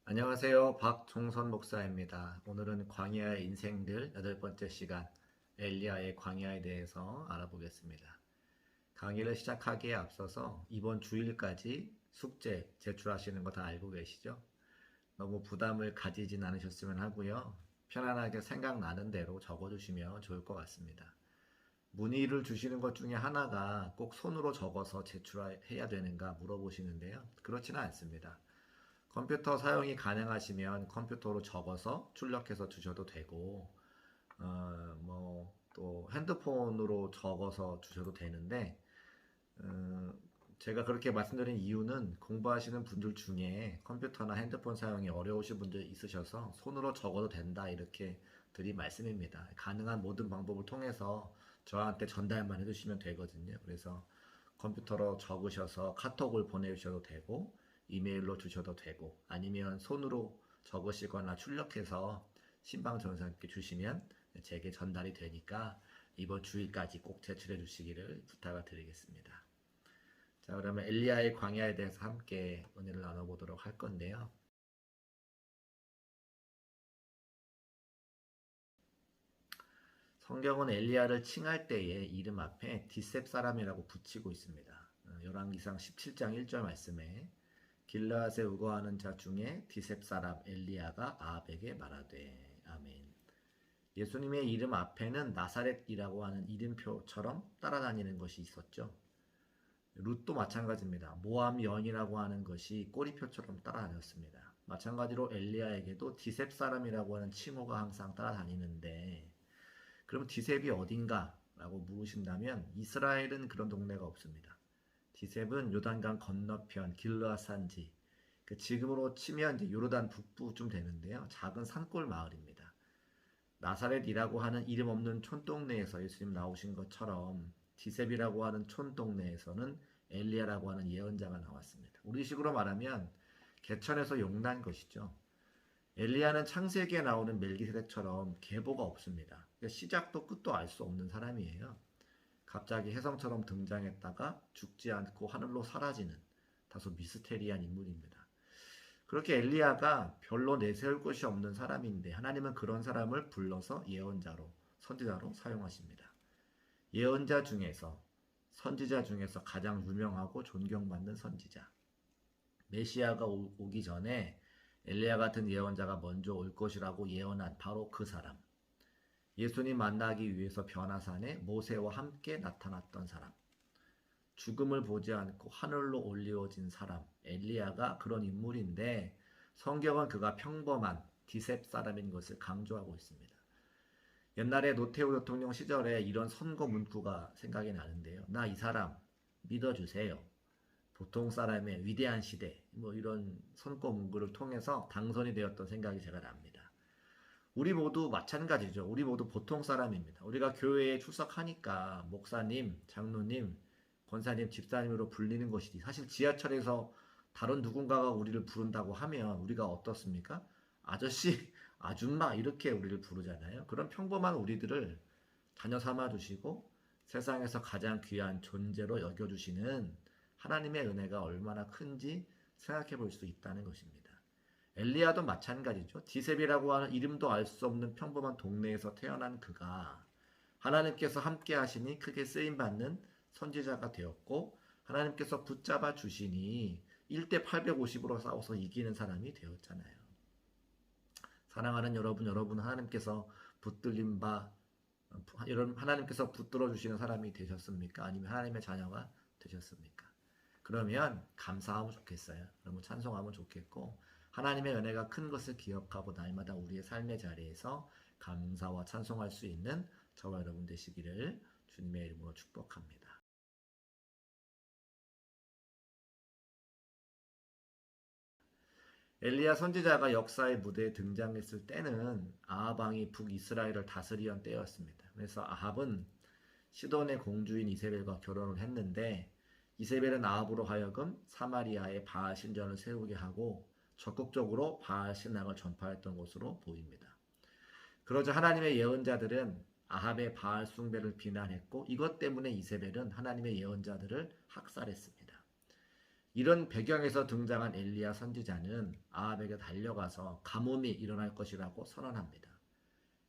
안녕하세요. 박종선 목사입니다. 오늘은 광야의 인생들 8번째 시간 엘리야의 광야에 대해서 알아보겠습니다. 강의를 시작하기에 앞서서 이번 주일까지 숙제 제출하시는 거 다 알고 계시죠? 너무 부담을 가지진 않으셨으면 하고요. 편안하게 생각나는 대로 적어주시면 좋을 것 같습니다. 문의를 주시는 것 중에 하나가 꼭 손으로 적어서 제출해야 되는가 물어보시는데요. 그렇지는 않습니다. 컴퓨터 사용이 가능하시면 컴퓨터로 적어서 출력해서 주셔도 되고, 또 핸드폰으로 적어서 주셔도 되는데, 어, 제가 그렇게 말씀드린 이유는 공부하시는 분들 중에 컴퓨터나 핸드폰 사용이 어려우신 분들 있으셔서 손으로 적어도 된다 이렇게 드린 말씀입니다. 가능한 모든 방법을 통해서 저한테 전달만 해주시면 되거든요. 그래서 컴퓨터로 적으셔서 카톡을 보내주셔도 되고 이메일로 주셔도 되고 아니면 손으로 적으시거나 출력해서 신방 전사님께 주시면 제게 전달이 되니까 이번 주일까지 꼭 제출해 주시기를 부탁을 드리겠습니다. 자, 그러면 엘리야의 광야에 대해서 함께 은혜를 나눠보도록 할 건데요. 성경은 엘리야를 칭할 때에 이름 앞에 디셉 사람이라고 붙이고 있습니다. 열왕기상 17장 1절 말씀에 길르앗에 우거하는 자 중에 디셉 사람 엘리야가 아합에게 말하되 아멘. 예수님의 이름 앞에는 나사렛이라고 하는 이름표처럼 따라다니는 것이 있었죠. 룻도 마찬가지입니다. 모함 연이라고 하는 것이 꼬리표처럼 따라다녔습니다. 마찬가지로 엘리야에게도 디셉 사람이라고 하는 칭호가 항상 따라다니는데 그럼 디셉이 어딘가? 라고 물으신다면 이스라엘은 그런 동네가 없습니다. 디셉은 요단강 건너편 길르앗 산지, 지금으로 치면 이제 요르단 북부쯤 되는데요. 작은 산골 마을입니다. 나사렛이라고 하는 이름 없는 촌동네에서 예수님 나오신 것처럼 디셉이라고 하는 촌동네에서는 엘리야라고 하는 예언자가 나왔습니다. 우리식으로 말하면 개천에서 용난 것이죠. 엘리야는 창세기에 나오는 멜기세덱처럼 계보가 없습니다. 시작도 끝도 알 수 없는 사람이에요. 갑자기 혜성처럼 등장했다가 죽지 않고 하늘로 사라지는 다소 미스테리한 인물입니다. 그렇게 엘리야가 별로 내세울 것이 없는 사람인데 하나님은 그런 사람을 불러서 예언자로, 선지자로 사용하십니다. 예언자 중에서, 선지자 중에서 가장 유명하고 존경받는 선지자. 메시아가 오기 전에 엘리야 같은 예언자가 먼저 올 것이라고 예언한 바로 그 사람. 예수님 만나기 위해서 변화산에 모세와 함께 나타났던 사람. 죽음을 보지 않고 하늘로 올리워진 사람. 엘리야가 그런 인물인데 성경은 그가 평범한 디셉 사람인 것을 강조하고 있습니다. 옛날에 노태우 대통령 시절에 이런 선거 문구가 생각이 나는데요. 나 이 사람 믿어주세요. 보통 사람의 위대한 시대 이런 선거 문구를 통해서 당선이 되었던 생각이 제가 납니다. 우리 모두 마찬가지죠. 우리 모두 보통 사람입니다. 우리가 교회에 출석하니까 목사님, 장로님, 권사님, 집사님으로 불리는 것이지. 사실 지하철에서 다른 누군가가 우리를 부른다고 하면 우리가 어떻습니까? 아저씨, 아줌마 이렇게 우리를 부르잖아요. 그런 평범한 우리들을 자녀 삼아 주시고 세상에서 가장 귀한 존재로 여겨주시는 하나님의 은혜가 얼마나 큰지 생각해 볼 수 있다는 것입니다. 엘리야도 마찬가지죠. 디셉이라고 하는 이름도 알 수 없는 평범한 동네에서 태어난 그가 하나님께서 함께 하시니 크게 쓰임받는 선지자가 되었고 하나님께서 붙잡아 주시니 1대 850으로 싸워서 이기는 사람이 되었잖아요. 사랑하는 여러분 하나님께서 붙들린 바 하나님께서 붙들어 주시는 사람이 되셨습니까? 아니면 하나님의 자녀가 되셨습니까? 그러면 감사하면 좋겠어요. 그러면 찬송하면 좋겠고 하나님의 은혜가 큰 것을 기억하고 날마다 우리의 삶의 자리에서 감사와 찬송할 수 있는 저와 여러분 되시기를 주님의 이름으로 축복합니다. 엘리야 선지자가 역사의 무대에 등장했을 때는 아합 왕이 북이스라엘을 다스리던 때였습니다. 그래서 아합은 시돈의 공주인 이세벨과 결혼을 했는데 이세벨은 아합으로 하여금 사마리아에 바알 신전을 세우게 하고 적극적으로 바알 신앙을 전파했던 것으로 보입니다. 그러자 하나님의 예언자들은 아합의 바알 숭배를 비난했고 이것 때문에 이세벨은 하나님의 예언자들을 학살했습니다. 이런 배경에서 등장한 엘리야 선지자는 아합에게 달려가서 가뭄이 일어날 것이라고 선언합니다.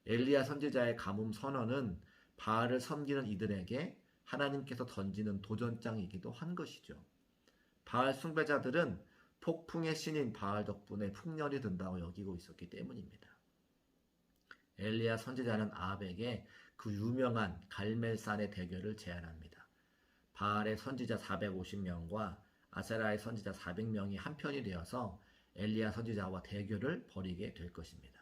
엘리야 선지자의 가뭄 선언은 바알을 섬기는 이들에게 하나님께서 던지는 도전장이기도 한 것이죠. 바알 숭배자들은 폭풍의 신인 바알 덕분에 풍년이 든다고 여기고 있었기 때문입니다. 엘리야 선지자는 아합에게 그 유명한 갈멜산의 대결을 제안합니다. 바알의 선지자 450명과 아세라의 선지자 400명이 한편이 되어서 엘리야 선지자와 대결을 벌이게 될 것입니다.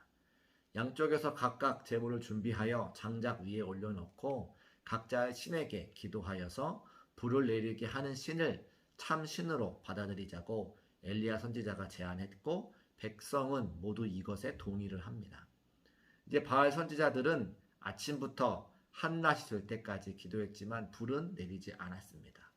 양쪽에서 각각 제물을 준비하여 장작 위에 올려놓고 각자의 신에게 기도하여서 불을 내리게 하는 신을 참 신으로 받아들이자고 엘리야 선지자가 제안했고 백성은 모두 이것에 동의를 합니다. 이제 바알 선지자들은 아침부터 한낮이 될 때까지 기도했지만 불은 내리지 않았습니다.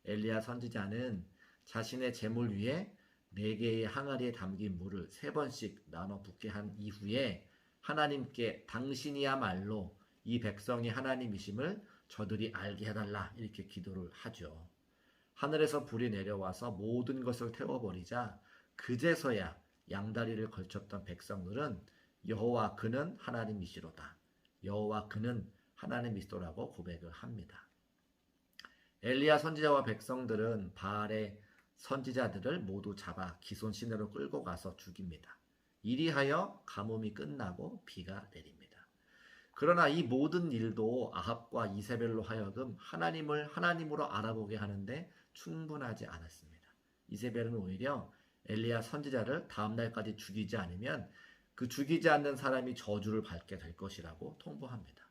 엘리야 선지자는 자신의 제물 위에 4개의 항아리에 담긴 물을 3번씩 나눠 붓게 한 이후에 하나님께 당신이야말로 이 백성이 하나님이심을 저들이 알게 해달라 이렇게 기도를 하죠. 하늘에서 불이 내려와서 모든 것을 태워버리자 그제서야 양다리를 걸쳤던 백성들은 여호와 그는 하나님이시로다. 여호와 그는 하나님이시로라고 고백을 합니다. 엘리야 선지자와 백성들은 바알의 선지자들을 모두 잡아 기손시내로 끌고 가서 죽입니다. 이리하여 가뭄이 끝나고 비가 내립니다. 그러나 이 모든 일도 아합과 이세벨로 하여금 하나님을 하나님으로 알아보게 하는데 충분하지 않았습니다. 이세벨은 오히려 엘리야 선지자를 다음 날까지 죽이지 않으면 그 죽이지 않는 사람이 저주를 받게 될 것이라고 통보합니다.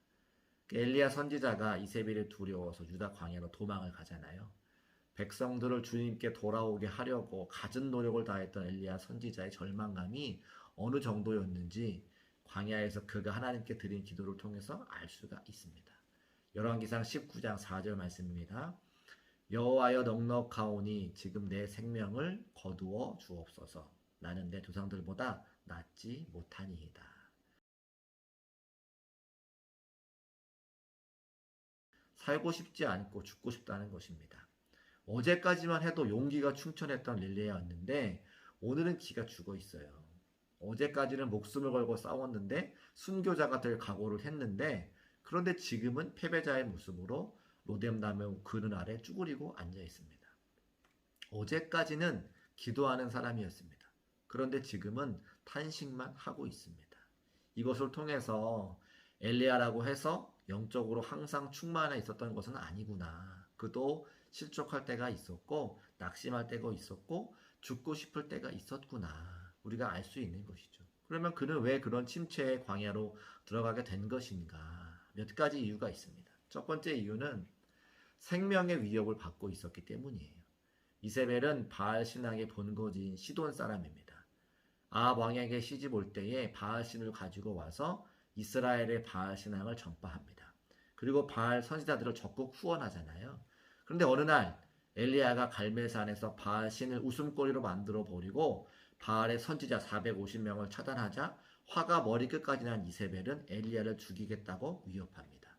엘리야 선지자가 이세벨이 두려워서 유다 광야로 도망을 가잖아요. 백성들을 주님께 돌아오게 하려고 갖은 노력을 다했던 엘리야 선지자의 절망감이 어느 정도였는지 광야에서 그가 하나님께 드린 기도를 통해서 알 수가 있습니다. 열왕기상 19장 4절 말씀입니다. 여호와여 넉넉하오니 지금 내 생명을 거두어 주옵소서. 나는 내 조상들보다 낫지 못하니이다. 살고 싶지 않고 죽고 싶다는 것입니다. 어제까지만 해도 용기가 충천했던 릴레아였는데 오늘은 기가 죽어 있어요. 어제까지는 목숨을 걸고 싸웠는데 순교자가 될 각오를 했는데 그런데 지금은 패배자의 모습으로 로뎀나무 그늘 아래 쭈그리고 앉아 있습니다. 어제까지는 기도하는 사람이었습니다. 그런데 지금은 탄식만 하고 있습니다. 이것을 통해서 엘리야라고 해서 영적으로 항상 충만해 있었던 것은 아니구나. 그도 실족할 때가 있었고 낙심할 때가 있었고 죽고 싶을 때가 있었구나. 우리가 알 수 있는 것이죠. 그러면 그는 왜 그런 침체의 광야로 들어가게 된 것인가? 몇 가지 이유가 있습니다. 첫 번째 이유는 생명의 위협을 받고 있었기 때문이에요. 이세벨은 바알 신앙의 본거지인 시돈 사람입니다. 아합 왕에게 시집 올 때에 바알 신을 가지고 와서 이스라엘의 바알 신앙을 전파합니다. 그리고 바알 선지자들을 적극 후원하잖아요. 그런데 어느 날 엘리야가 갈멜산에서 바알 신을 웃음거리로 만들어 버리고 바알의 선지자 450명을 차단하자 화가 머리끝까지 난 이세벨은 엘리야를 죽이겠다고 위협합니다.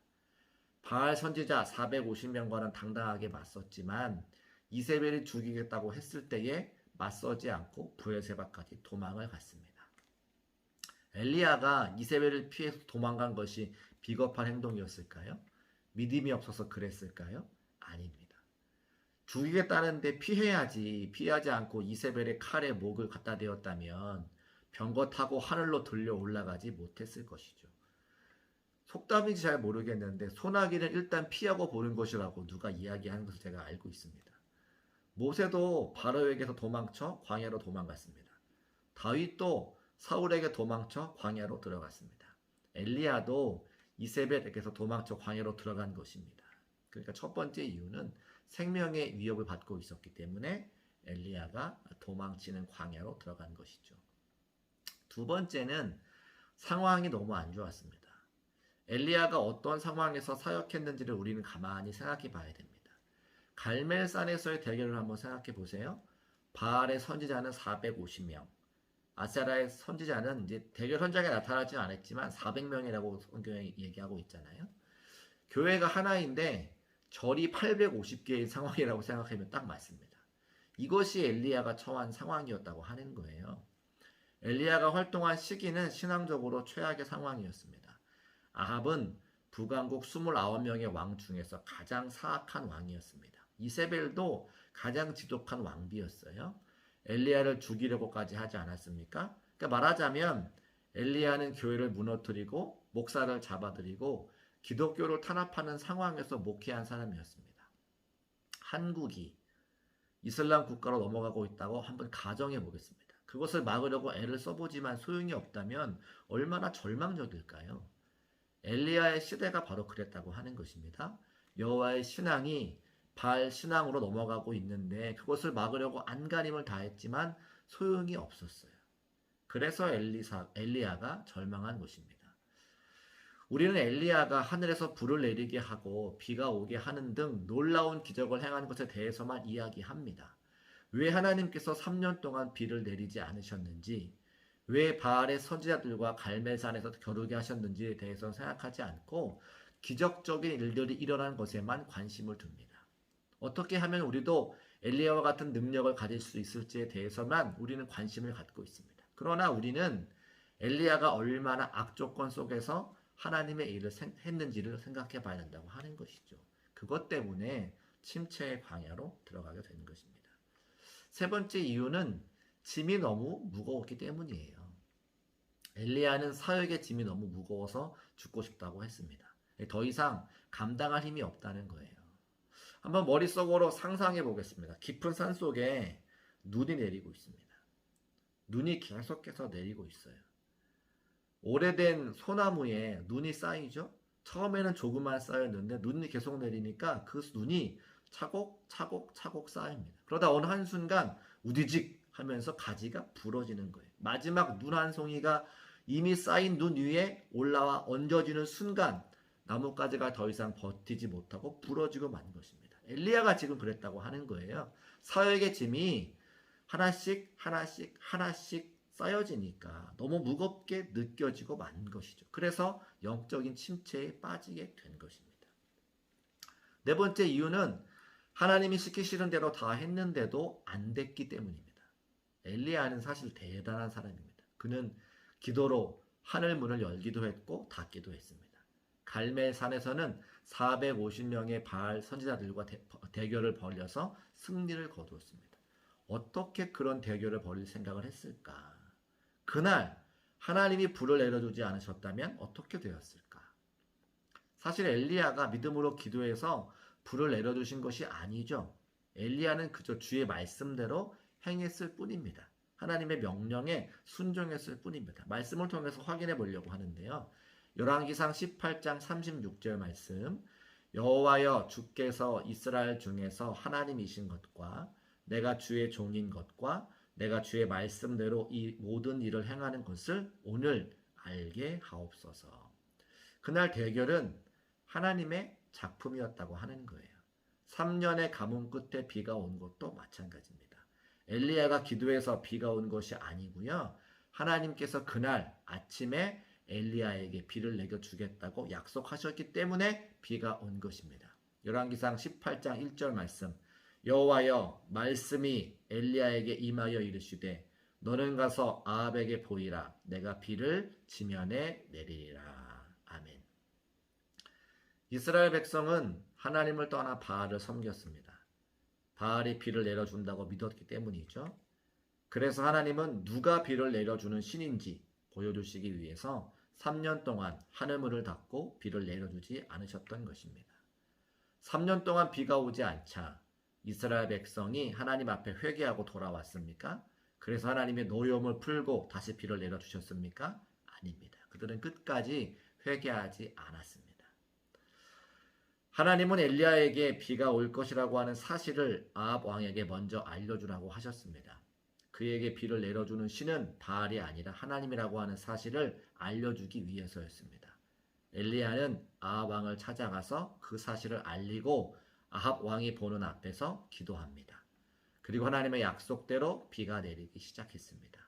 바알 선지자 450명과는 당당하게 맞섰지만 이세벨이 죽이겠다고 했을 때에 맞서지 않고 브엘세바까지 도망을 갔습니다. 엘리야가 이세벨을 피해서 도망간 것이 비겁한 행동이었을까요? 믿음이 없어서 그랬을까요? 아닙니다. 죽이겠다는데 피하지 않고 이세벨의 칼에 목을 갖다 대었다면 병거 타고 하늘로 들려 올라가지 못했을 것이죠. 속담인지 잘 모르겠는데 소나기는 일단 피하고 보는 것이라고 누가 이야기하는 것을 제가 알고 있습니다. 모세도 바로에게서 도망쳐 광야로 도망갔습니다. 다윗도 사울에게 도망쳐 광야로 들어갔습니다. 엘리야도 이세벨에게서 도망쳐 광야로 들어간 것입니다. 그러니까 첫 번째 이유는 생명의 위협을 받고 있었기 때문에 엘리야가 도망치는 광야로 들어간 것이죠. 두 번째는 상황이 너무 안 좋았습니다. 엘리야가 어떤 상황에서 사역했는지를 우리는 가만히 생각해 봐야 됩니다. 갈멜산에서의 대결을 한번 생각해 보세요. 바알의 선지자는 450명, 아세라의 선지자는 이제 대결 현장에 나타나지 않았지만 400명이라고 성경에 얘기하고 있잖아요. 교회가 하나인데 절이 850개의 상황이라고 생각하면 딱 맞습니다. 이것이 엘리야가 처한 상황이었다고 하는 거예요. 엘리야가 활동한 시기는 신앙적으로 최악의 상황이었습니다. 아합은 북왕국 29명의 왕 중에서 가장 사악한 왕이었습니다. 이세벨도 가장 지독한 왕비였어요. 엘리야를 죽이려고까지 하지 않았습니까? 그러니까 말하자면 엘리야는 교회를 무너뜨리고 목사를 잡아들이고 기독교를 탄압하는 상황에서 목회한 사람이었습니다. 한국이 이슬람 국가로 넘어가고 있다고 한번 가정해 보겠습니다. 그것을 막으려고 애를 써보지만 소용이 없다면 얼마나 절망적일까요? 엘리야의 시대가 바로 그랬다고 하는 것입니다. 여호와의 신앙이 바알 신앙으로 넘어가고 있는데 그것을 막으려고 안간힘을 다했지만 소용이 없었어요. 그래서 엘리야가 절망한 것입니다. 우리는 엘리야가 하늘에서 불을 내리게 하고 비가 오게 하는 등 놀라운 기적을 행한 것에 대해서만 이야기합니다. 왜 하나님께서 3년 동안 비를 내리지 않으셨는지, 왜 바알의 선지자들과 갈멜산에서 겨루게 하셨는지에 대해서 생각하지 않고 기적적인 일들이 일어난 것에만 관심을 둡니다. 어떻게 하면 우리도 엘리야와 같은 능력을 가질 수 있을지에 대해서만 우리는 관심을 갖고 있습니다. 그러나 우리는 엘리야가 얼마나 악조건 속에서 하나님의 일을 했는지를 생각해 봐야 된다고 하는 것이죠. 그것 때문에 침체의 광야로 들어가게 되는 것입니다. 세 번째 이유는 짐이 너무 무거웠기 때문이에요. 엘리야는 사역의 짐이 너무 무거워서 죽고 싶다고 했습니다. 더 이상 감당할 힘이 없다는 거예요. 한번 머릿속으로 상상해 보겠습니다. 깊은 산 속에 눈이 내리고 있습니다. 눈이 계속해서 내리고 있어요. 오래된 소나무에 눈이 쌓이죠? 처음에는 조금만 쌓였는데 눈이 계속 내리니까 그 눈이 차곡차곡 쌓입니다. 그러다 어느 한순간 우디직 하면서 가지가 부러지는 거예요. 마지막 눈 한 송이가 이미 쌓인 눈 위에 올라와 얹어지는 순간 나뭇가지가 더 이상 버티지 못하고 부러지고 만 것입니다. 엘리야가 지금 그랬다고 하는 거예요. 사역의 짐이 하나씩 쌓여지니까 너무 무겁게 느껴지고 만 것이죠. 그래서 영적인 침체에 빠지게 된 것입니다. 네 번째 이유는 하나님이 시키시는 대로 다 했는데도 안 됐기 때문입니다. 엘리야는 사실 대단한 사람입니다. 그는 기도로 하늘 문을 열기도 했고 닫기도 했습니다. 갈멜산에서는 450명의 바알 선지자들과 대결을 벌여서 승리를 거두었습니다. 어떻게 그런 대결을 벌일 생각을 했을까? 그날 하나님이 불을 내려주지 않으셨다면 어떻게 되었을까? 사실 엘리야가 믿음으로 기도해서 불을 내려주신 것이 아니죠. 엘리야는 그저 주의 말씀대로 행했을 뿐입니다. 하나님의 명령에 순종했을 뿐입니다. 말씀을 통해서 확인해 보려고 하는데요. 열왕기상 18장 36절 말씀, 여호와여 주께서 이스라엘 중에서 하나님이신 것과 내가 주의 종인 것과 내가 주의 말씀대로 이 모든 일을 행하는 것을 오늘 알게 하옵소서. 그날 대결은 하나님의 작품이었다고 하는 거예요. 3년의 가뭄 끝에 비가 온 것도 마찬가지입니다. 엘리야가 기도해서 비가 온 것이 아니고요. 하나님께서 그날 아침에 엘리야에게 비를 내려주겠다고 약속하셨기 때문에 비가 온 것입니다. 열왕기상 18장 1절 말씀, 여호와여 말씀이 엘리야에게 임하여 이르시되 너는 가서 아합에게 보이라. 내가 비를 지면에 내리리라. 아멘. 이스라엘 백성은 하나님을 떠나 바알을 섬겼습니다. 바알이 비를 내려준다고 믿었기 때문이죠. 그래서 하나님은 누가 비를 내려주는 신인지 보여주시기 위해서 3년 동안 하늘문을 닫고 비를 내려주지 않으셨던 것입니다. 3년 동안 비가 오지 않자 이스라엘 백성이 하나님 앞에 회개하고 돌아왔습니까? 그래서 하나님의 노여움을 풀고 다시 비를 내려주셨습니까? 아닙니다. 그들은 끝까지 회개하지 않았습니다. 하나님은 엘리야에게 비가 올 것이라고 하는 사실을 아합 왕에게 먼저 알려주라고 하셨습니다. 그에게 비를 내려주는 신은 바알이 아니라 하나님이라고 하는 사실을 알려주기 위해서였습니다. 엘리야는 아합 왕을 찾아가서 그 사실을 알리고 아합 왕이 보는 앞에서 기도합니다. 그리고 하나님의 약속대로 비가 내리기 시작했습니다.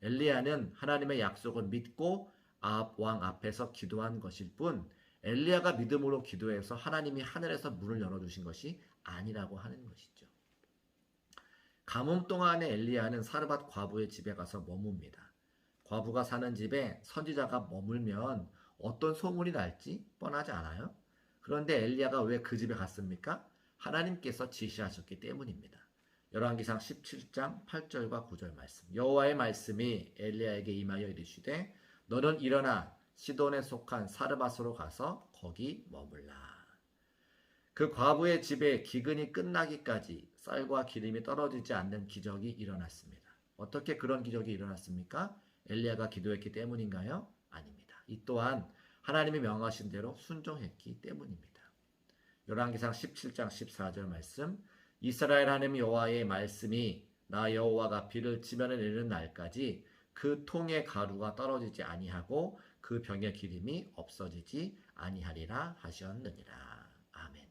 엘리야는 하나님의 약속을 믿고 아합 왕 앞에서 기도한 것일 뿐 엘리야가 믿음으로 기도해서 하나님이 하늘에서 문을 열어주신 것이 아니라고 하는 것이죠. 가뭄 동안에 엘리야는 사르밧 과부의 집에 가서 머뭅니다. 과부가 사는 집에 선지자가 머물면 어떤 소문이 날지 뻔하지 않아요? 그런데 엘리야가 왜 그 집에 갔습니까? 하나님께서 지시하셨기 때문입니다. 열왕기상 17장 8절과 9절 말씀. 여호와의 말씀이 엘리야에게 임하여 이르시되 너는 일어나 시돈에 속한 사르밧으로 가서 거기 머물라. 그 과부의 집에 기근이 끝나기까지 쌀과 기름이 떨어지지 않는 기적이 일어났습니다. 어떻게 그런 기적이 일어났습니까? 엘리야가 기도했기 때문인가요? 아닙니다. 이 또한 하나님이 명하신 대로 순종했기 때문입니다. 열왕기상 17장 14절 말씀. 이스라엘 하나님 여호와의 말씀이 나 여호와가 비를 지면에 내리는 날까지 그 통의 가루가 떨어지지 아니하고 그 병의 기름이 없어지지 아니하리라 하셨느니라. 아멘.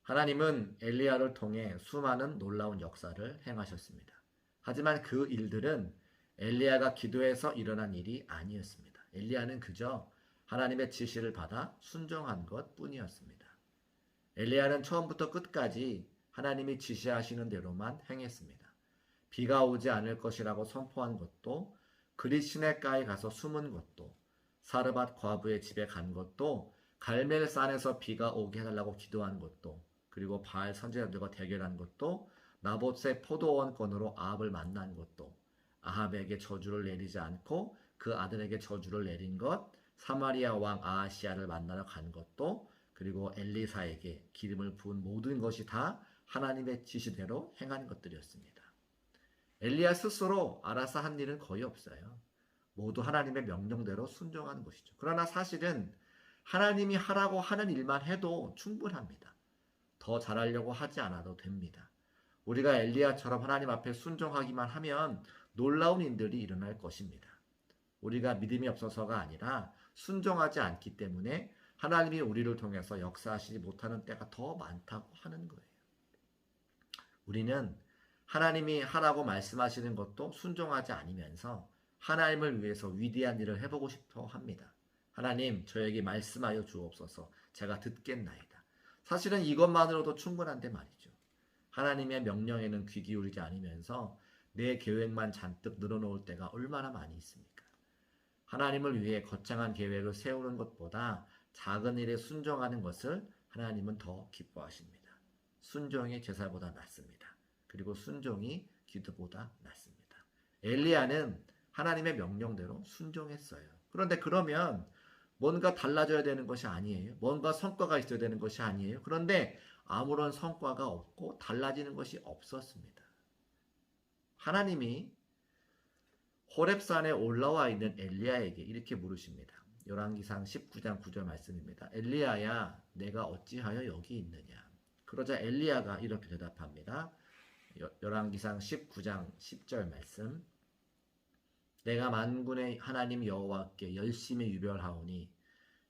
하나님은 엘리야를 통해 수많은 놀라운 역사를 행하셨습니다. 하지만 그 일들은 엘리야가 기도해서 일어난 일이 아니었습니다. 엘리야는 그저 하나님의 지시를 받아 순종한 것 뿐이었습니다. 엘리야는 처음부터 끝까지 하나님이 지시하시는 대로만 행했습니다. 비가 오지 않을 것이라고 선포한 것도, 그리 시냇가에 가서 숨은 것도, 사르밧 과부의 집에 간 것도, 갈멜산에서 비가 오게 해달라고 기도한 것도, 그리고 바알 선지자들과 대결한 것도, 나봇의 포도원 건으로 아합을 만난 것도, 아합에게 저주를 내리지 않고 그 아들에게 저주를 내린 것, 사마리아 왕 아하시아를 만나러 간 것도, 그리고 엘리사에게 기름을 부은 모든 것이 다 하나님의 지시대로 행하는 것들이었습니다. 엘리야 스스로 알아서 한 일은 거의 없어요. 모두 하나님의 명령대로 순종하는 것이죠. 그러나 사실은 하나님이 하라고 하는 일만 해도 충분합니다. 더 잘하려고 하지 않아도 됩니다. 우리가 엘리야처럼 하나님 앞에 순종하기만 하면 놀라운 일들이 일어날 것입니다. 우리가 믿음이 없어서가 아니라 순종하지 않기 때문에 하나님이 우리를 통해서 역사하시지 못하는 때가 더 많다고 하는 거예요. 우리는 하나님이 하라고 말씀하시는 것도 순종하지 않으면서 하나님을 위해서 위대한 일을 해보고 싶어 합니다. 하나님, 저에게 말씀하여 주옵소서. 제가 듣겠나이다. 사실은 이것만으로도 충분한데 말이죠. 하나님의 명령에는 귀 기울이지 않으면서 내 계획만 잔뜩 늘어놓을 때가 얼마나 많이 있습니까? 하나님을 위해 거창한 계획을 세우는 것보다 작은 일에 순종하는 것을 하나님은 더 기뻐하십니다. 순종이 제사보다 낫습니다. 그리고 순종이 기도보다 낫습니다. 엘리야는 하나님의 명령대로 순종했어요. 그런데 그러면 뭔가 달라져야 되는 것이 아니에요. 뭔가 성과가 있어야 되는 것이 아니에요. 그런데 아무런 성과가 없고 달라지는 것이 없었습니다. 하나님이 호렙산에 올라와 있는 엘리야에게 이렇게 물으십니다. 열왕기상 19장 9절 말씀입니다. 엘리야야, 내가 어찌하여 여기 있느냐? 그러자 엘리야가 이렇게 대답합니다. 열왕기상 19장 10절 말씀. 내가 만군의 하나님 여호와께 열심히 유별하오니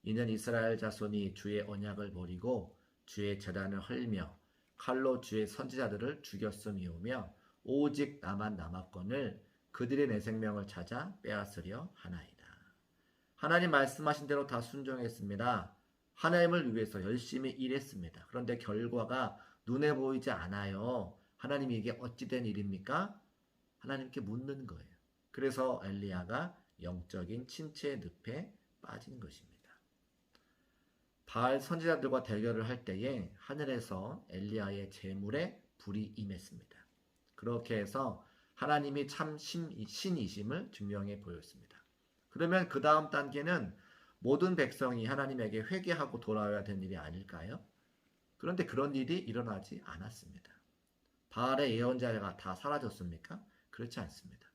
이는 이스라엘 자손이 주의 언약을 버리고 주의 제단을 헐며 칼로 주의 선지자들을 죽였음이오며 오직 나만 남았거늘 그들의 내 생명을 찾아 빼앗으려 하나이다. 하나님 말씀하신 대로 다 순종했습니다. 하나님을 위해서 열심히 일했습니다. 그런데 결과가 눈에 보이지 않아요. 하나님이 이게 어찌된 일입니까? 하나님께 묻는 거예요. 그래서 엘리야가 영적인 침체의 늪에 빠진 것입니다. 바알 선지자들과 대결을 할 때에 하늘에서 엘리야의 재물에 불이 임했습니다. 그렇게 해서 하나님이 참 신이심을 증명해 보였습니다. 그러면 그 다음 단계는 모든 백성이 하나님에게 회개하고 돌아와야 되는 일이 아닐까요? 그런데 그런 일이 일어나지 않았습니다. 바알의 예언자가 다 사라졌습니까? 그렇지 않습니다.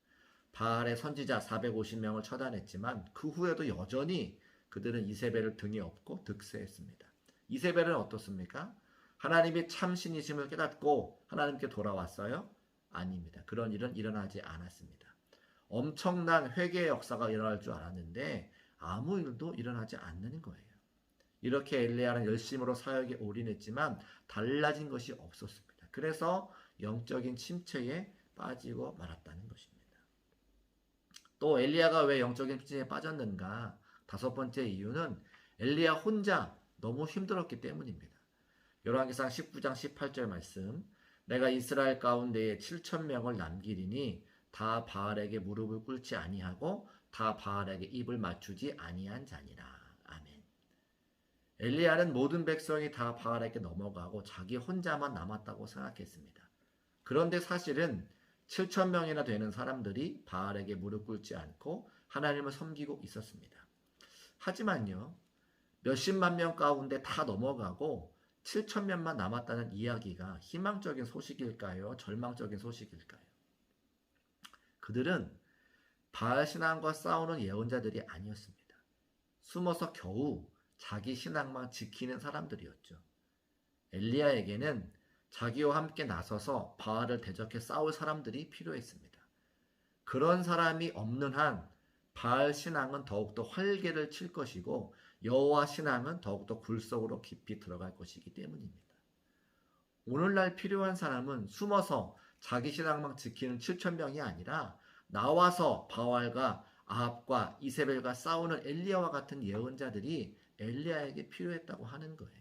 바알의 선지자 450명을 처단했지만 그 후에도 여전히 그들은 이세벨을 등에 업고 득세했습니다. 이세벨은 어떻습니까? 하나님이 참 신이심을 깨닫고 하나님께 돌아왔어요? 아닙니다. 그런 일은 일어나지 않았습니다. 엄청난 회개의 역사가 일어날 줄 알았는데 아무 일도 일어나지 않는 거예요. 이렇게 엘리야는 열심으로 사역에 올인했지만 달라진 것이 없었습니다. 그래서 영적인 침체에 빠지고 말았다는 것입니다. 또 엘리야가 왜 영적인 침체에 빠졌는가? 다섯 번째 이유는 엘리야 혼자 너무 힘들었기 때문입니다. 열왕기상 19장 18절 말씀. 내가 이스라엘 가운데에 7천 명을 남기리니 다 바알에게 무릎을 꿇지 아니하고 다 바알에게 입을 맞추지 아니한 자니라. 아멘. 엘리야는 모든 백성이 다 바알에게 넘어가고 자기 혼자만 남았다고 생각했습니다. 그런데 사실은 7천 명이나 되는 사람들이 바알에게 무릎 꿇지 않고 하나님을 섬기고 있었습니다. 하지만요, 몇십만 명 가운데 다 넘어가고 7천 명만 남았다는 이야기가 희망적인 소식일까요? 절망적인 소식일까요? 그들은 바알 신앙과 싸우는 예언자들이 아니었습니다. 숨어서 겨우 자기 신앙만 지키는 사람들이었죠. 엘리야에게는 자기와 함께 나서서 바알을 대적해 싸울 사람들이 필요했습니다. 그런 사람이 없는 한 바알 신앙은 더욱더 활개를 칠 것이고 여호와 신앙은 더욱더 굴 속으로 깊이 들어갈 것이기 때문입니다. 오늘날 필요한 사람은 숨어서 자기 신앙만 지키는 7천 명이 아니라 나와서 바알과 아합과 이세벨과 싸우는 엘리야와 같은 예언자들이 엘리야에게 필요했다고 하는 거예요.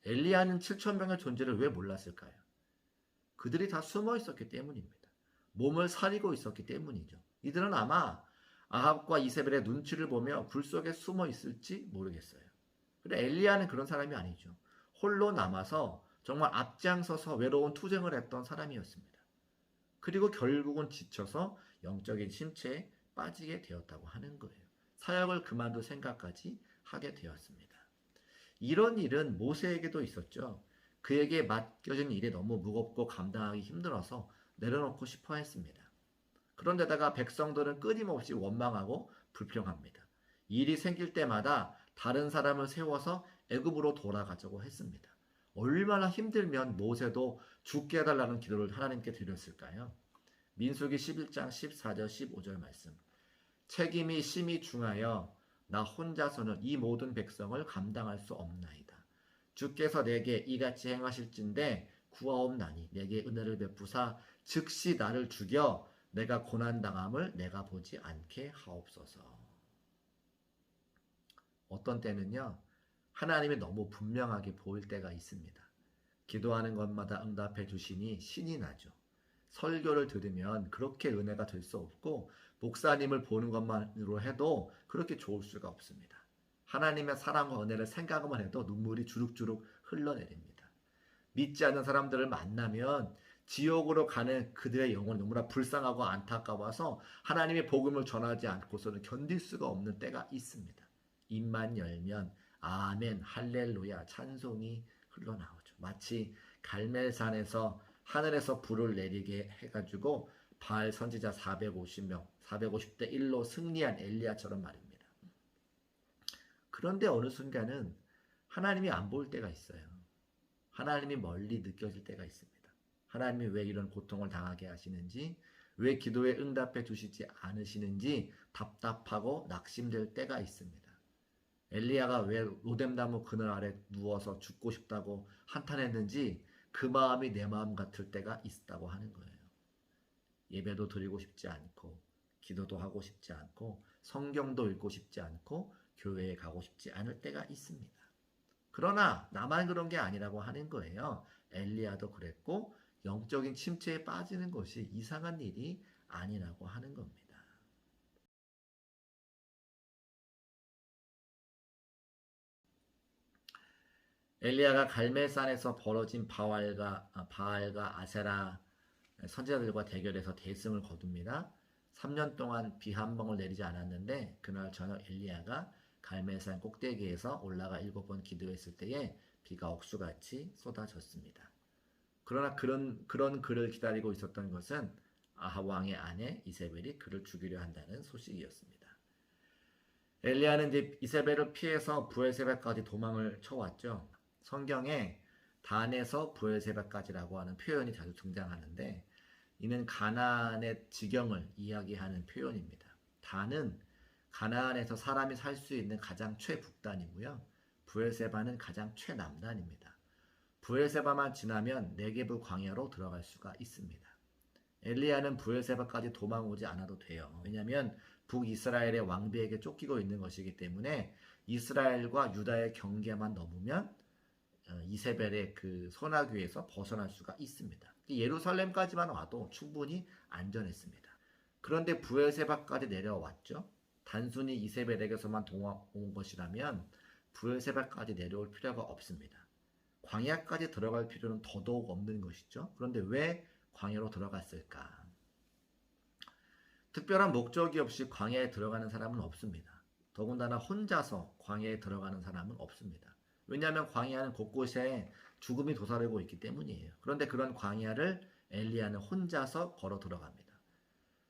엘리야는 7천 명의 존재를 왜 몰랐을까요? 그들이 다 숨어 있었기 때문입니다. 몸을 사리고 있었기 때문이죠. 이들은 아마 아합과 이세벨의 눈치를 보며 굴 속에 숨어 있을지 모르겠어요. 그런데 엘리야는 그런 사람이 아니죠. 홀로 남아서 정말 앞장서서 외로운 투쟁을 했던 사람이었습니다. 그리고 결국은 지쳐서 영적인 침체에 빠지게 되었다고 하는 거예요. 사역을 그만둘 생각까지 하게 되었습니다. 이런 일은 모세에게도 있었죠. 그에게 맡겨진 일이 너무 무겁고 감당하기 힘들어서 내려놓고 싶어 했습니다. 그런데다가 백성들은 끊임없이 원망하고 불평합니다. 일이 생길 때마다 다른 사람을 세워서 애굽으로 돌아가자고 했습니다. 얼마나 힘들면 모세도 죽게 해달라는 기도를 하나님께 드렸을까요? 민수기 11장 14절 15절 말씀. 책임이 심히 중하여 나 혼자서는 이 모든 백성을 감당할 수 없나이다. 주께서 내게 이같이 행하실진대 구하옵나니 내게 은혜를 베푸사 즉시 나를 죽여 내가 고난당함을 내가 보지 않게 하옵소서. 어떤 때는요, 하나님이 너무 분명하게 보일 때가 있습니다. 기도하는 것마다 응답해 주시니 신이 나죠. 설교를 들으면 그렇게 은혜가 될 수 없고 목사님을 보는 것만으로 해도 그렇게 좋을 수가 없습니다. 하나님의 사랑과 은혜를 생각만 해도 눈물이 주룩주룩 흘러내립니다. 믿지 않는 사람들을 만나면 지옥으로 가는 그들의 영혼이 너무나 불쌍하고 안타까워서 하나님의 복음을 전하지 않고서는 견딜 수가 없는 때가 있습니다. 입만 열면 아멘, 할렐루야 찬송이 흘러나오죠. 마치 갈멜산에서 하늘에서 불을 내리게 해가지고 바알 선지자 450명, 450대 1로 승리한 엘리야처럼 말입니다. 그런데 어느 순간은 하나님이 안 보일 때가 있어요. 하나님이 멀리 느껴질 때가 있습니다. 하나님이 왜 이런 고통을 당하게 하시는지, 왜 기도에 응답해 주시지 않으시는지 답답하고 낙심될 때가 있습니다. 엘리야가 왜 로뎀나무 그늘 아래 누워서 죽고 싶다고 한탄했는지 그 마음이 내 마음 같을 때가 있다고 하는 거예요. 예배도 드리고 싶지 않고 기도도 하고 싶지 않고 성경도 읽고 싶지 않고 교회에 가고 싶지 않을 때가 있습니다. 그러나 나만 그런 게 아니라고 하는 거예요. 엘리야도 그랬고 영적인 침체에 빠지는 것이 이상한 일이 아니라고 하는 겁니다. 엘리야가 갈멜산에서 벌어진 바알과 아세라 선지자들과 대결해서 대승을 거둡니다. 3년 동안 비 한 방울 내리지 않았는데 그날 저녁 엘리야가 갈멜산 꼭대기에서 올라가 7번 기도했을 때에 비가 억수같이 쏟아졌습니다. 그러나 그런 그를 기다리고 있었던 것은 아합 왕의 아내 이세벨이 그를 죽이려 한다는 소식이었습니다. 엘리야는 이제 이세벨을 피해서 브엘세바까지 도망을 쳐왔죠. 성경에 단에서 브엘세바까지라고 하는 표현이 자주 등장하는데 이는 가나안의 지경을 이야기하는 표현입니다. 단은 가나안에서 사람이 살 수 있는 가장 최북단이고요. 브엘세바는 가장 최남단입니다. 브엘세바만 지나면 네게브 광야로 들어갈 수가 있습니다. 엘리야는 브엘세바까지 도망오지 않아도 돼요. 왜냐하면 북이스라엘의 왕비에게 쫓기고 있는 것이기 때문에 이스라엘과 유다의 경계만 넘으면 이세벨의 그 소나귀에서 벗어날 수가 있습니다. 예루살렘까지만 와도 충분히 안전했습니다. 그런데 브엘세바까지 내려왔죠. 단순히 이세벨에게서만 도망온 것이라면 브엘세바까지 내려올 필요가 없습니다. 광야까지 들어갈 필요는 더더욱 없는 것이죠. 그런데 왜 광야로 들어갔을까? 특별한 목적이 없이 광야에 들어가는 사람은 없습니다. 더군다나 혼자서 광야에 들어가는 사람은 없습니다. 왜냐하면 광야는 곳곳에 죽음이 도사리고 있기 때문이에요. 그런데 그런 광야를 엘리야는 혼자서 걸어 들어갑니다.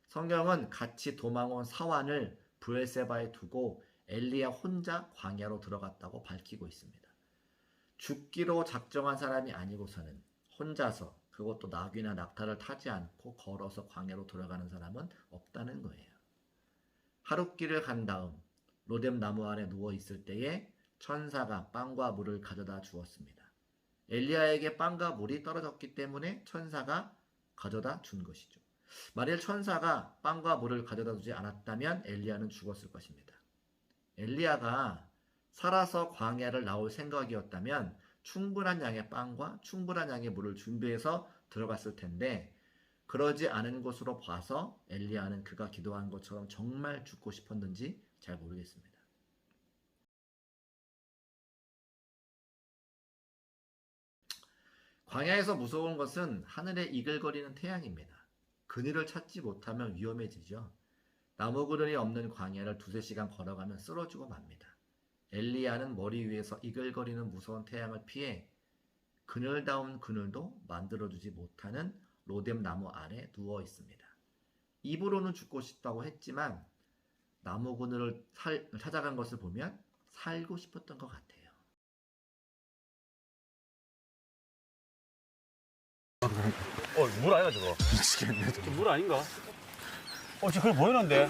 성경은 같이 도망온 사환을 브엘세바에 두고 엘리야 혼자 광야로 들어갔다고 밝히고 있습니다. 죽기로 작정한 사람이 아니고서는 혼자서, 그것도 나귀나 낙타를 타지 않고 걸어서 광야로 들어가는 사람은 없다는 거예요. 하룻길을 간 다음 로뎀 나무 아래 누워 있을 때에 천사가 빵과 물을 가져다 주었습니다. 엘리야에게 빵과 물이 떨어졌기 때문에 천사가 가져다 준 것이죠. 만일 천사가 빵과 물을 가져다 주지 않았다면 엘리야는 죽었을 것입니다. 엘리야가 살아서 광야를 나올 생각이었다면 충분한 양의 빵과 충분한 양의 물을 준비해서 들어갔을 텐데 그러지 않은 것으로 봐서 엘리야는 그가 기도한 것처럼 정말 죽고 싶었는지 잘 모르겠습니다. 광야에서 무서운 것은 하늘에 이글거리는 태양입니다. 그늘을 찾지 못하면 위험해지죠. 나무 그늘이 없는 광야를 2-3시간 걸어가면 쓰러지고 맙니다. 엘리야는 머리 위에서 이글거리는 무서운 태양을 피해 그늘다운 그늘도 만들어주지 못하는 로뎀 나무 아래 누워 있습니다. 입으로는 죽고 싶다고 했지만 나무 그늘을 찾아간 것을 보면 살고 싶었던 것 같아요. 물 아니야 저거? 미치겠네. 저물 아닌가? 지금 그걸 보이는데?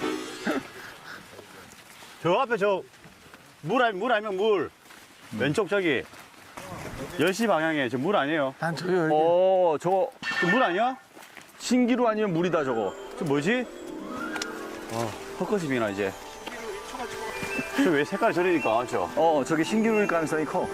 저 앞에 물 아니면 물. 왼쪽 저기 10시 방향에 저 물 아니에요? 난 저기 여기. 저거 물 아니야? 신기루 아니면 물이다 저거. 저 뭐지? 헛것이미나 이제. 저 왜 색깔이 저리니까 저? 저게 신기루일 가능성이 커.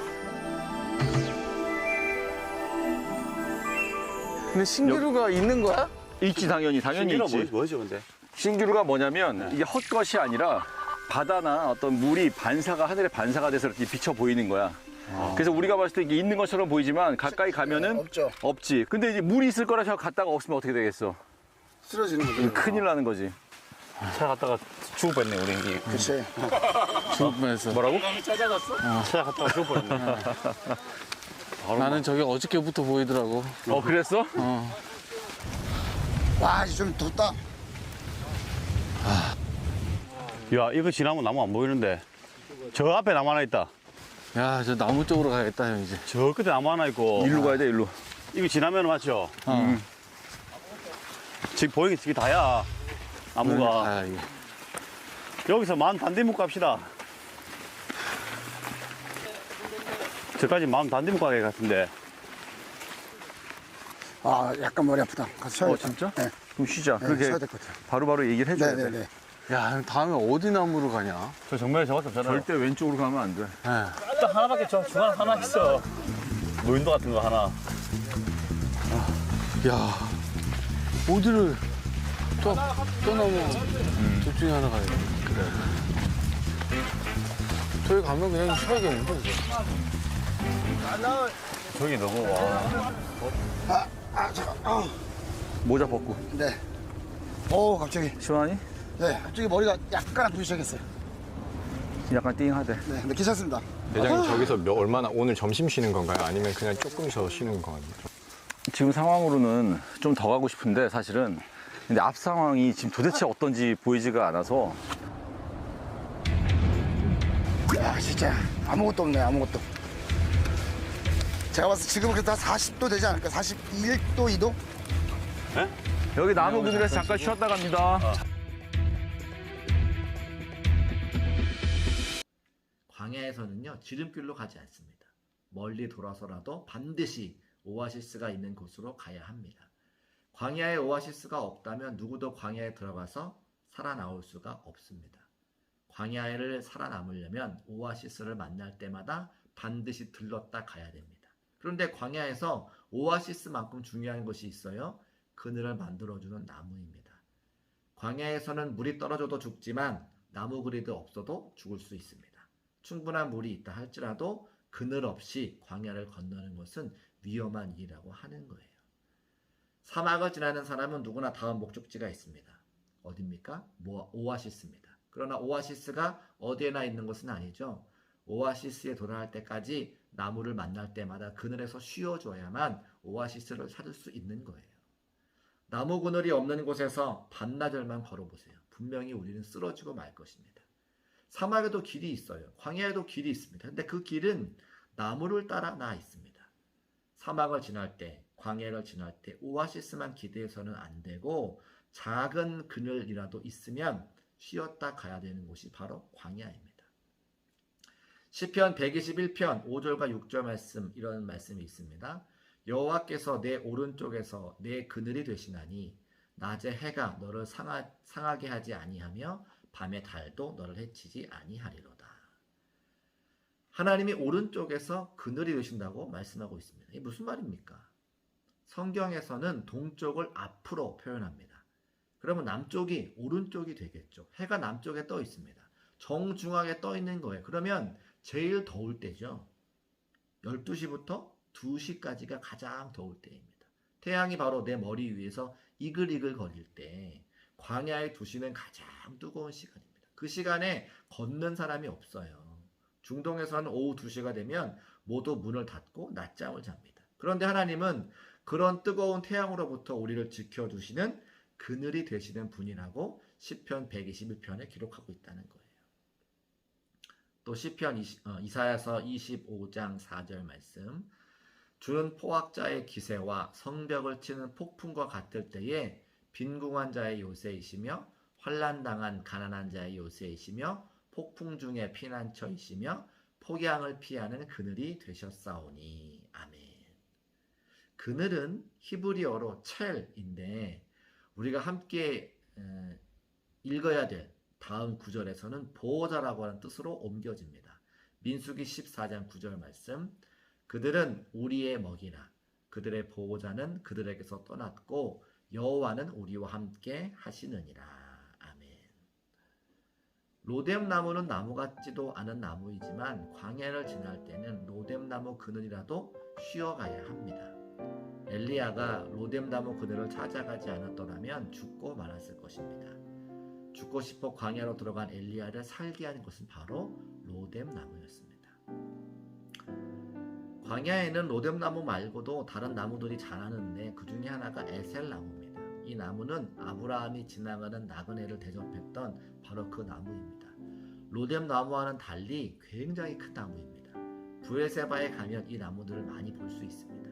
근데 신기루가 있는 거야? 있지, 당연히 신기루가 있지. 뭐죠 근데? 신기루가 뭐냐면 이게 헛것이 아니라 바다나 어떤 물이 하늘에 반사가 돼서 이렇게 비쳐 보이는 거야. 그래서 우리가 봤을 때 이게 있는 것처럼 보이지만 가까이 가면은 없죠. 없지. 근데 이제 물이 있을 거라 생각 갔다가 없으면 어떻게 되겠어? 쓰러지는 거죠. 큰일 나는 거지. 차 갔다가 죽을 뻔했네 우리 이게. 글쎄. 죽을 뻔했어. 뭐라고? 차 갔다가 죽을 뻔했네. 나는 저게 어저께부터 보이더라고. 그랬어? 와, 이제 좀 덥다. 야 이거 지나면 나무 안 보이는데. 저 앞에 나무 하나 있다. 야, 저 나무 쪽으로 가야겠다, 형, 이제. 저 끝에 나무 하나 있고. 일로 가야 돼, 일로. 이거 지나면 맞죠? 지금 보이는 게 저게 다야. 나무가. 아, 이게. 여기서 마음 단대목 갑시다. 저까지 마음 단대목 가게 같은데. 아, 약간 머리 아프다. 가서 쉬어야겠다. 진짜? 네. 그럼 쉬자. 네, 그렇게 쉬어야 될 것 같아요. 바로바로 얘기를 해줘야 돼. 네네네. 야, 형, 다음에 어디 나무로 가냐? 저 정면에 저것도 없잖아요. 절대 왼쪽으로 가면 안 돼. 예. 딱 하나밖에 저 중간 하나 있어. 무인도 같은 거 하나. 야, 어디를 또 나무 둘 중에 하나 가야 돼. 그래. 저기 가면 그냥 쉬어야겠는데, 이제. 저기 너무 와. 잠깐. 모자 벗고. 네. 오, 갑자기. 시원하니? 네, 갑자기 머리가 약간 아프기 시작했어요. 약간 띵하대. 네, 근데 괜찮습니다. 대장님 저기서 얼마나 오늘 점심 쉬는 건가요? 아니면 그냥 조금 더 쉬는 건가요? 지금 상황으로는 좀 더 가고 싶은데 사실은 근데 앞 상황이 지금 도대체 어떤지 보이지가 않아서 야, 진짜 아무것도 없네, 아무것도. 제가 봤을 때 지금은 그래도 한 40도 되지 않을까? 41도, 2도? 여기 나무 그늘에서 잠깐 쉬었다 갑니다. 광야에서는요, 지름길로 가지 않습니다. 멀리 돌아서라도 반드시 오아시스가 있는 곳으로 가야 합니다. 광야에 오아시스가 없다면 누구도 광야에 들어가서 살아나올 수가 없습니다. 광야를 살아남으려면 오아시스를 만날 때마다 반드시 들렀다 가야 됩니다. 그런데 광야에서 오아시스만큼 중요한 것이 있어요. 그늘을 만들어주는 나무입니다. 광야에서는 물이 떨어져도 죽지만 나무 그리도 없어도 죽을 수 있습니다. 충분한 물이 있다 할지라도 그늘 없이 광야를 건너는 것은 위험한 일이라고 하는 거예요. 사막을 지나는 사람은 누구나 다음 목적지가 있습니다. 어디입니까? 오아시스입니다. 그러나 오아시스가 어디에나 있는 것은 아니죠. 오아시스에 도달할 때까지 나무를 만날 때마다 그늘에서 쉬어줘야만 오아시스를 찾을 수 있는 거예요. 나무 그늘이 없는 곳에서 반나절만 걸어보세요. 분명히 우리는 쓰러지고 말 것입니다. 사막에도 길이 있어요. 광야에도 길이 있습니다. 근데 그 길은 나무를 따라 나 있습니다. 사막을 지날 때, 광야를 지날 때 오아시스만 기대해서는 안 되고 작은 그늘이라도 있으면 쉬었다 가야 되는 곳이 바로 광야입니다. 시편 121편 5절과 6절 말씀, 이런 말씀이 있습니다. 여호와께서 내 오른쪽에서 내 그늘이 되시나니 낮에 해가 너를 상하게 하지 아니하며 밤에 달도 너를 해치지 아니하리로다. 하나님이 오른쪽에서 그늘이 되신다고 말씀하고 있습니다. 이게 무슨 말입니까? 성경에서는 동쪽을 앞으로 표현합니다. 그러면 남쪽이 오른쪽이 되겠죠. 해가 남쪽에 떠 있습니다. 정중앙에 떠 있는 거예요. 그러면 제일 더울 때죠. 12시부터 2시까지가 가장 더울 때입니다. 태양이 바로 내 머리 위에서 이글이글 거릴 때 광야의 2시는 가장 뜨거운 시간입니다. 그 시간에 걷는 사람이 없어요. 중동에서는 오후 2시가 되면 모두 문을 닫고 낮잠을 잡니다. 그런데 하나님은 그런 뜨거운 태양으로부터 우리를 지켜주시는 그늘이 되시는 분이라고 시편 121편에 기록하고 있다는 거예요. 또 시편 이사야서 25장 4절 말씀. 주는 포악자의 기세와 성벽을 치는 폭풍과 같을 때에 빈궁한 자의 요새이시며 환난당한 가난한 자의 요새이시며 폭풍 중에 피난처이시며 폭양을 피하는 그늘이 되셨사오니. 아멘. 그늘은 히브리어로 첼인데 우리가 함께 읽어야 될 다음 구절에서는 보호자라고 하는 뜻으로 옮겨집니다. 민수기 14장 9절 말씀. 그들은 우리의 먹이라. 그들의 보호자는 그들에게서 떠났고 여호와는 우리와 함께 하시느니라. 아멘. 로뎀나무는 나무 같지도 않은 나무이지만 광야를 지날 때는 로뎀나무 그늘이라도 쉬어가야 합니다. 엘리야가 로뎀나무 그늘을 찾아가지 않았더라면 죽고 말았을 것입니다. 죽고 싶어 광야로 들어간 엘리야를 살게 한 것은 바로 로뎀나무였습니다. 광야에는 로뎀나무 말고도 다른 나무들이 자라는데 그 중에 하나가 에셀나무입니다. 이 나무는 아브라함이 지나가는 나그네를 대접했던 바로 그 나무입니다. 로뎀나무와는 달리 굉장히 큰 나무입니다. 브에세바에 가면 이 나무들을 많이 볼 수 있습니다.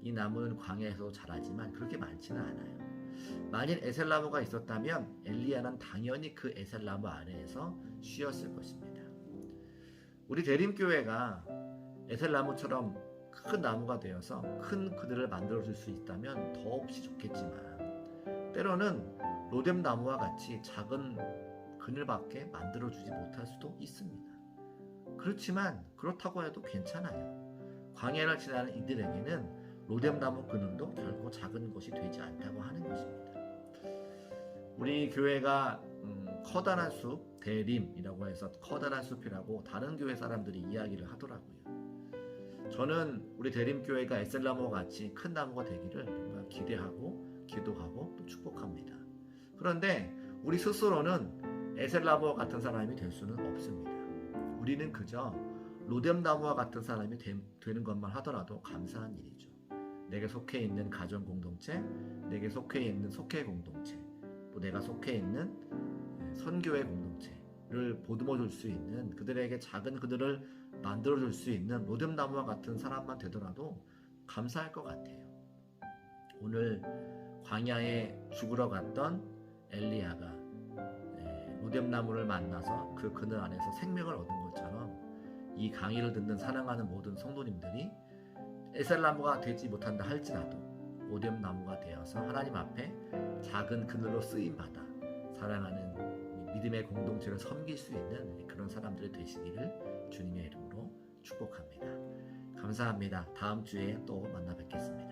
이 나무는 광야에서도 자라지만 그렇게 많지는 않아요. 만일 에셀나무가 있었다면 엘리야는 당연히 그 에셀나무 아래에서 쉬었을 것입니다. 우리 대림교회가 에셀나무처럼 큰 나무가 되어서 큰 그늘을 만들어줄 수 있다면 더없이 좋겠지만 때로는 로뎀나무와 같이 작은 그늘밖에 만들어주지 못할 수도 있습니다. 그렇지만 그렇다고 해도 괜찮아요. 광야를 지나는 이들에게는 로뎀나무 그늘도 결코 작은 것이 되지 않다고 하는 것입니다. 우리 교회가 커다란 숲, 대림이라고 해서 커다란 숲이라고 다른 교회 사람들이 이야기를 하더라고요. 저는 우리 대림교회가 에셀나무와 같이 큰 나무가 되기를 정말 기대하고 기도하고 또 축복합니다. 그런데 우리 스스로는 에셀나무와 같은 사람이 될 수는 없습니다. 우리는 그저 로뎀나무와 같은 사람이 되는 것만 하더라도 감사한 일이죠. 내게 속해 있는 가정 공동체, 내게 속해 있는 속회 공동체, 또 내가 속해 있는 선교회 공동체를 보듬어 줄 수 있는, 그들에게 작은 그들을 만들어 줄 수 있는 로뎀나무와 같은 사람만 되더라도 감사할 것 같아요. 오늘 광야에 죽으러 갔던 엘리야가 로뎀나무를 만나서 그 그늘 안에서 생명을 얻은 것처럼 이 강의를 듣는 사랑하는 모든 성도님들이 에셀나무가 되지 못한다 할지라도 로뎀나무가 되어서 하나님 앞에 작은 그늘로 쓰임받아 사랑하는 믿음의 공동체를 섬길 수 있는 그런 사람들이 되시기를 주님의 이름으로 축복합니다. 감사합니다. 다음 주에 또 만나 뵙겠습니다.